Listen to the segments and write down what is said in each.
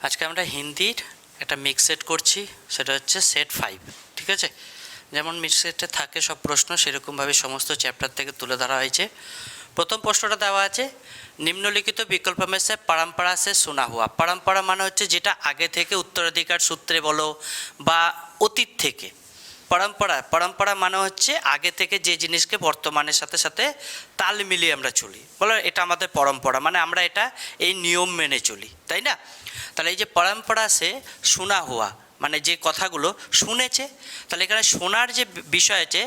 আজকে আমরা হিন্দির একটা মিক্স সেট করছি, সেটা হচ্ছে সেট 5। ঠিক আছে, যেমন মিক্স সেটে থাকে সব প্রশ্ন সেরকমভাবে সমস্ত চ্যাপ্টার থেকে তুলে ধরা হয়েছে। প্রথম প্রশ্নটা দেওয়া আছে, নিম্নলিখিত বিকল্প में से परंपरा से सुना हुआ। परंपरा মানে হচ্ছে যেটা আগে থেকে উত্তরাধিকার সূত্রে বলো বা অতীত থেকে। পরম্পরা মানে হচ্ছে আগে থেকে যে জিনিসকে বর্তমানের সাথে সাথে তাল মিলিয়ে আমরা চলি, বলো এটা আমাদের পরম্পরা, মানে আমরা এটা এই নিয়ম মেনে চলি, তাই না? তাহলে এই যে পরম্পরা সে শোনা হওয়া মানে যে কথাগুলো শুনেছে, তাহলে এখানে শোনার যে বিষয় আছে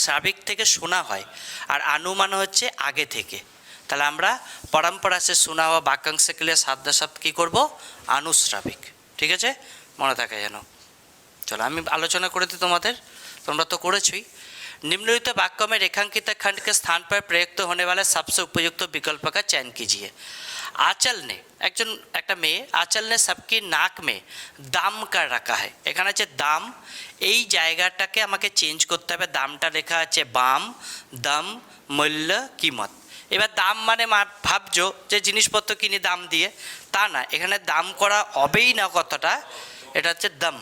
শ্রাবিক থেকে শোনা হয়, আর আনুমান হচ্ছে আগে থেকে। তাহলে আমরা পরম্পরা সে শোনা হওয়া বাক্যাংশ কে লিয়ে সাধ্য শব্দ কী করবো? আনুশ্রাবিক। ঠিক আছে, মনে থাকে যেন। চলো আমি आलोचना করে দিই তোমাদের, তোমরা তো করেছই। निम्नलिखित वाक्य में रेखांकित खंड के स्थान पर प्रयुक्त होने वाले सबसे उपयुक्त विकल्प का चयन कीजिए। आंचल ने एक मेये आंचल ने सबकी नाक में दाम कर रखा है। এখানে আছে দাম, এই জায়গাটাকে আমাকে চেঞ্জ করতে হবে। দামটা লেখা আছে বাম, দাম, মূল্য, কিমত। এবার দাম মানে ভাবছো যে জিনিসপত্র কিনে দাম দিয়ে, তা না, এখানে দাম করা হবেই না কথাটা, এটা হচ্ছে দম।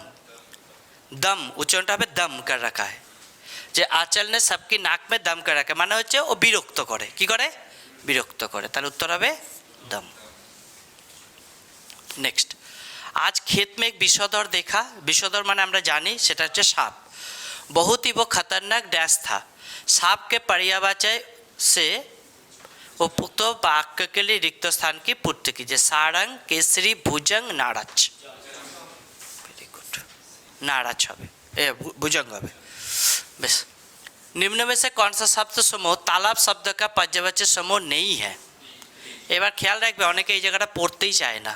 দম উচ্চারণটা হবে দম কর রাখা है। যে আঁচল ने सबकी नाक में दम कर रखा है মানে হচ্ছে ও বিরক্ত করে। কি করে? বিরক্ত করে। তাহলে উত্তর হবে দম। নেক্সট, आज खेत में एक विषधर देखा। विषधर মানে আমরা জানি সেটা হচ্ছে সাপ। बहुत ही वो खतरनाक डैश था। सांप के पर्यायवाची से उपयुक्त वाक्य के लिए रिक्त स्थान की पूर्ति कीजिए। सारंग, केसरी, भुजंग, नाराज। वेरी गुड, नाराज হবে, भुजंग হবে। बेस, निम्न में से कौन सा शब्द समूह तालाब शब्द का पर्यायवाची समूह नहीं है? এবার খেয়াল রাখবে, অনেকে এই জায়গাটা পড়তেই চায় না,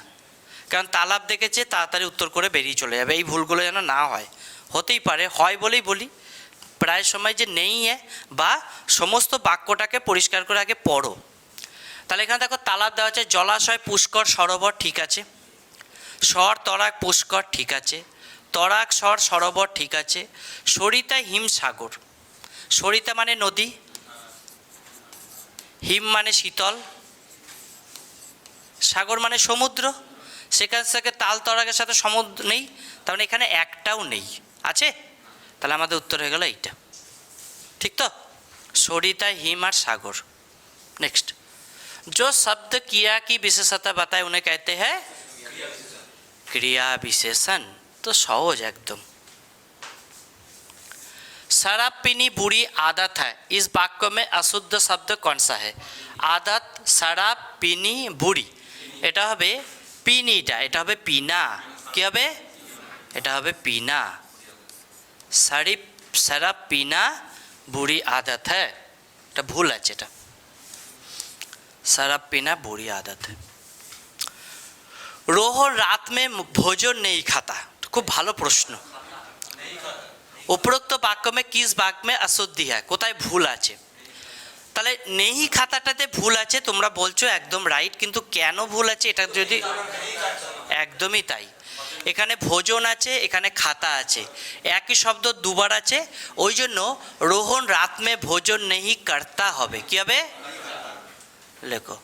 কারণ তালাব দেখেছে তাড়াতাড়ি উত্তর করে বেরিয়ে চলে যাবে। এই ভুলগুলো যেন না হয়, হতেই পারে, হয় বলেই বলি প্রায় সময় যে নেই বা সমস্ত বাক্যটাকে পরিষ্কার করে আগে পড়ো। তাহলে এখানে দেখো তালাব দেওয়া আছে, জলাশয়, পুষ্কর, সরোবর, ঠিক আছে। স্বর, তরাক, পুষ্কর, ঠিক আছে। তরাক, স্বর, সরোবর, ঠিক আছে। সরিতা, হিম, সাগর। সরিতা মানে নদী, হিম মানে শীতল, সাগর মানে সমুদ্র। সেখান থেকে তাল তরাকের সাথে সমুদ্র নেই, তার মানে এখানে একটাও নেই, আছে। তাহলে আমাদের উত্তর হয়ে গেল এইটা, ঠিক তো? সরিতা, হিম আর সাগর। नेक्स्ट, जो शब्द क्रिया की विशेषता बताए उन्हें कहते हैं क्रिया विशेषण। तो सहज एकदम। शराब पीनी बुरी आदत है, इस वाक्य में अशुद्ध शब्द कौन सा है? आदत, शराब पीनी, बुरी। এটা হবে পিনিটা, এটা হবে পিনা। কি হবে? এটা হবে পিনা। शराब पीना बुरी आदत है, এটা ভুল আছে। এটা शराब पीना बुरी आदत है। रोहन रात में भोजन नहीं खाता। खूब ভালো প্রশ্ন। উপরোক্ত বাক্য में किस वाक्य में अशुद्धि है? কোথায় ভুল আছে? তাহলে নেই খাতাটাতে ভুল আছে, তোমরা বলছো একদম রাইট, কিন্তু কেন ভুল আছে এটা যদি একদমই তাই। এখানে ভোজন আছে, এখানে খাতা আছে, একই শব্দ দুবার আছে, ওই জন্য রোহন রাত মে ভোজন নেই করতা হবে। কি হবে? লেখো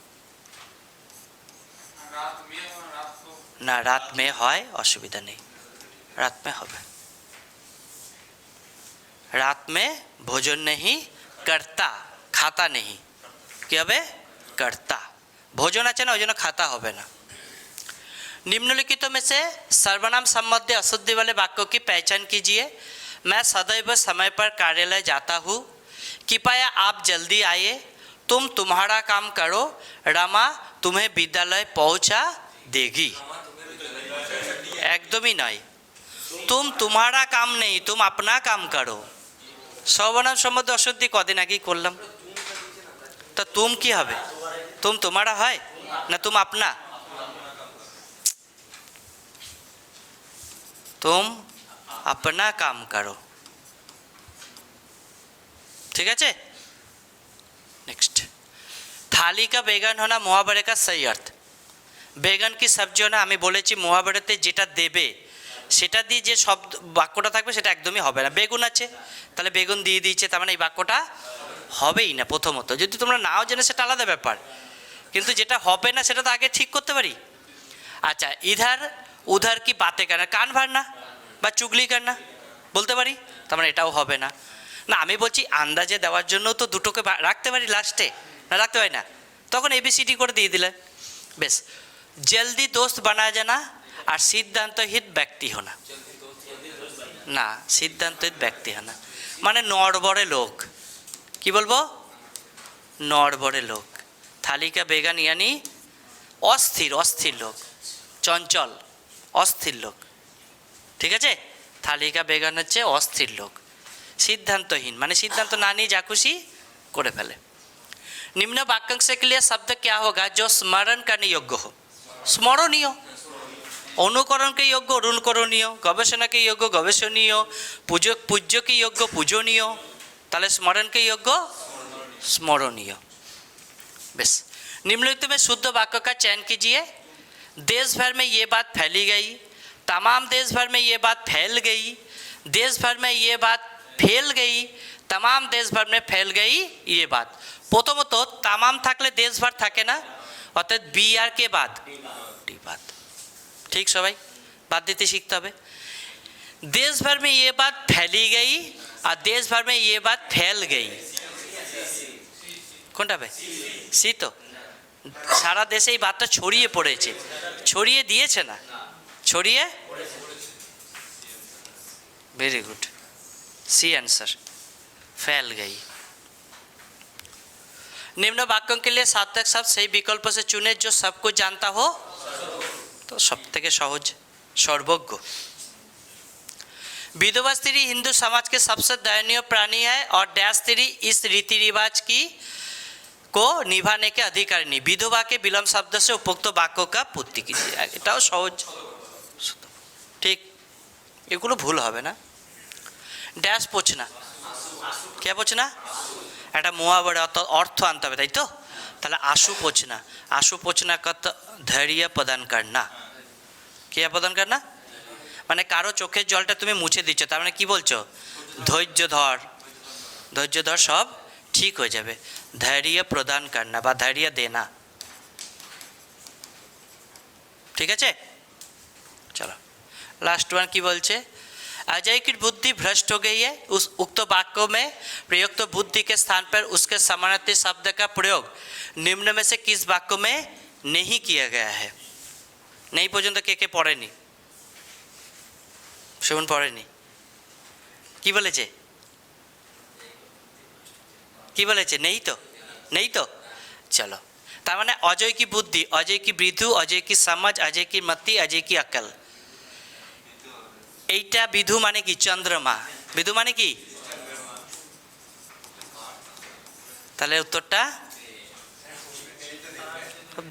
না, রাত মে হয়, অসুবিধা নেই, রাত মে হবে। রাত মে ভোজন নেই করতা, খাতা নেই। কি হবে? করতা। ভোজন আছে না, ওই জন্য খাতা হবে না। निम्नलिखित में से सर्वनाम संबंधी अशुद्धि वाले वाक्यों की पहचान कीजिए। मैं सदैव समय पर कार्यालय जाता हूँ, कृपया आप जल्दी आइए, तुम तुम्हारा काम करो, रमा तुम्हें विद्यालय पहुँचा देगी। एकदम ही नहीं, तुम तुम्हारा काम नहीं, तुम अपना काम करो। सर्वनाम संबंधी अशुद्धि कदिन আগেই করলাম, तो तुम কি হবে? तुम तुम्हारा হয় না तुम अपना? तुम अपना काम करो, ठीक है। नेक्स्ट, थाली का बैगन होना मुहावरे का सही अर्थ। बैगन की सब्जी होना, আমি বলেছি মুহাবরাতে যেটা দেবে সেটা দিয়ে যে শব্দ বাক্যটা থাকবে সেটা একদমই হবে না। বেগুন আছে, তাহলে বেগুন দিয়ে দিয়েছে, তার মানে এই বাক্যটা হবেই না। প্রথমত যদি তোমরা নাও জেনে সেটা আলাদা ব্যাপার, কিন্তু যেটা হবে না সেটা তো আগে ঠিক করতে পারি। আচ্ছা, ইধার উধার কি বাতে করনা, কান ভারনা বা চুগলি করনা বলতে পারি, তার মানে এটাও হবে না। না, আমি বলছি আন্দাজে দেওয়ার জন্য তো দুটোকে রাখতে পারি লাস্টে, না রাখতে পারি না, তখন এবিসিডি করে দিয়ে দিলেন বেশ। জলদি দোস্ত বানা জানা আর সিদ্ধান্তহিত ব্যক্তি হোনা, না সিদ্ধান্তহিত ব্যক্তি হোনা মানে নড়বড়ে লোক, কি বলবো, নড়বড়ে লোক। থালিকা বেগান ইয়ানি অস্থির, অস্থির লোক, চঞ্চল অস্থির লোক, ঠিক আছে। থালিকা বেগান হচ্ছে অস্থির লোক। সিদ্ধান্তহীন মানে সিদ্ধান্ত না নিয়ে যা খুশি করে ফেলে। নিম্ন বাক্যাংশ के लिए शब्द क्या होगा जो स्मरण करने योग्य हो, স্মরণীয়, অনুকরণকে যোগ্য অনুকরণীয়, গবেষণাকে যোগ্য গবেষণীয়, পূজ্যকে যোগ্য পূজনীয়, তাহলে স্মরণকে যোগ্য স্মরণীয়। बेस, निम्नलिखित में शुद्ध वाक्य का चयन कीजिए। देश भर में ये बात फैली गई, तमाम देश भर में ये बात फैल गई, देश भर में ये बात फैल गई, तमाम देश भर में फैल गई ये बात। प्रथमत तमाम থাকলে देश भर থাকে না, অর্থাৎ বি আর কে বাদ, ডি বাদ। ঠিক সবাই বাদ দিতে শিখতে হবে। देश भर में ये बात फैली गई और देश भर में ये बात फैल गई, কোনটা হবে, সি তো। সারা দেশে এই বাতটা ছড়িয়ে পড়েছে, ছড়িয়ে দিয়েছে না, ছড়িয়ে, वेरी गुड, सी आंसर, फैल गई। निम्न वाक्यों के लिए सार्थक शब्द सही विकल्प से चुने जो सब कुछ जानता हो, तो सब থেকে সহজ সর্বজ্ঞ। विधवा स्त्री हिंदू समाज के सबसे दयनीय प्राणी है और डैश स्त्री इस रीति रिवाज की को निभाने के अधिकारिणी। विधवा के विलोम शब्द से उपयुक्त वाक्यों का पूर्ति कीजिए, এটাও সহজ, ঠিক, এগুলো ভুল হবে না। ড্যাশ পোছনা, কে পোছনা, একটা মুহাবরা অর্থ আনতে হবে, তাই তো। তাহলে আশু পোছনা, আশু পোছনা কত ধৈর্য প্রদান করনা, কে প্রদান করনা মানে কারো চোখের জলটা তুমি মুছে দিচ্ছ, তার মানে কি বলছো, ধৈর্য ধর, ধৈর্য ধর, সব ঠিক হয়ে যাবে। ধৈর্য প্রদান করনা বা ধৈর্য দেনা, ঠিক আছে। চলো लास्ट वन की बोलছে, अजय की बुद्धि भ्रष्ट हो गई है, उस उक्त वाक्यों में प्रयुक्त बुद्धि के स्थान पर उसके समानार्थी शब्द का प्रयोग निम्न में से किस वाक्य में नहीं किया गया है। नहीं পর্যন্ত কে কে পড়েনি, শুন পড়েনি, কি বলেছে, কি বলেছে, নেই তো, নেই তো। চলো, তার মানে অজয় কি বুদ্ধি, অজয় কি বৃদ্ধু, অজয় কি সমাজ, অজয় কি মতি, অজয় কি अकल। এইটা বিধু মানে কি, চন্দ্রমা, বিধু মানে কি, তাহলে উত্তরটা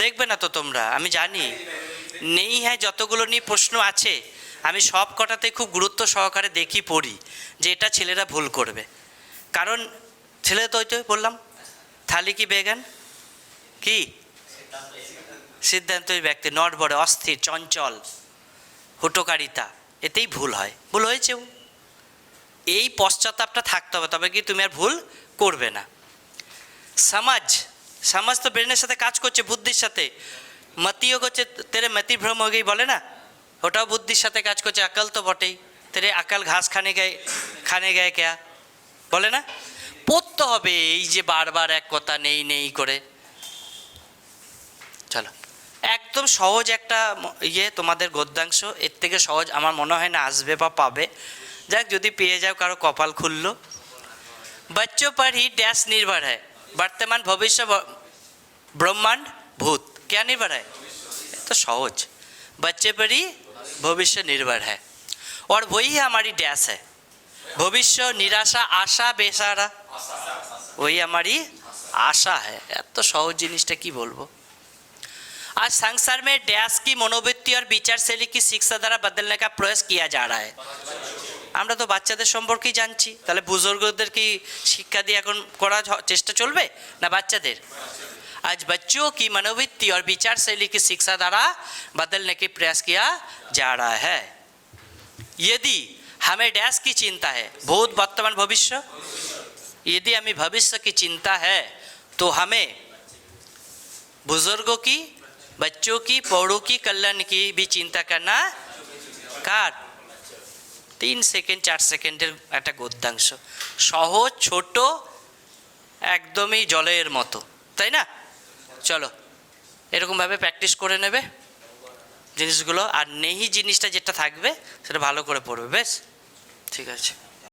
দেখবে না তো তোমরা, আমি জানি নেই। হ্যাঁ, যতগুলো নিয়ে প্রশ্ন আছে আমি সব কটাতে খুব গুরুত্ব সহকারে দেখি, পড়ি যে এটা ছেলেরা ভুল করবে, কারণ ছেলে তো ওইটাই বললাম, থালি কি বেগান কি সিদ্ধান্ত ব্যক্তি, নড়বড়ে, অস্থির, চঞ্চল, হুটোকারিতা, এতেই ভুল হয়, ভুল হয়েছেও। এই পশ্চাতাপটা থাকতে হবে, তবে কি তুমি আর ভুল করবে না। সমাজ, সমাজ তো ব্রেনের সাথে কাজ করছে, বুদ্ধির সাথে। মতিও করছে, তেরে মতি ভ্রম হয়ে গেই বলে না, ওটাও বুদ্ধির সাথে কাজ করছে। अकल তো বটেই, তেরে अकल ঘাস খানে গায়ে কেয়া বলে না। পড়তে হবে, এই যে বারবার এক কথা নেই নেই করে। চলো, একদম সহজ একটা ইয়ে তোমাদের গদ্যাংশ, এর থেকে সহজ আমার মনে হয় না আসবে বা পাবে। যাক, যদি পেয়ে যাও কারো কপাল খুললো। बच्चों पर ही डैश निर्भर है, वर्तमान भविष्य ब्रह्मांड भूत, क्या निर्भर है, तो सहज, बच्चे पर ही भविष्य निर्भर है और वही हमारी डैश है, भविष्य, निराशा, आशा, बेसारा, वही हमारी आशा है। तो सहज जिनिसटा की बोलबो। आज संसार में डैश की मनोवृत्ति और विचार शैली की शिक्षा द्वारा बदलने का प्रयास किया जा रहा है। আমরা তো বাচ্চাদের সম্পর্কেই জানছি, তাহলে বুজুর্গদের কি শিক্ষা দিয়ে এখন করা চেষ্টা চলবে না বাচ্চাদের। आज बच्चों की मनोवृत्ति और विचार शैली की शिक्षा द्वारा बदलने की प्रयास किया जा रहा है। यदि हमें डैश की चिंता है, भूत, वर्तमान, भविष्य, यदि हमें भविष्य की चिंता है तो हमें बुजुर्गों की बच्चों की पौड़ों की कल्याण की भी चिंता करना কার 3 সেকেন্ড 4 সেকেন্ডের একটা গদ্যাংশ, সহজ ছোট একদমই জলের মতো, তাই না? চলো এরকমভাবে প্র্যাকটিস করে নেবে জিনিসগুলো, আর নেহি জিনিসটা যেটা থাকবে সেটা ভালো করে পড়বে, বেশ ঠিক আছে।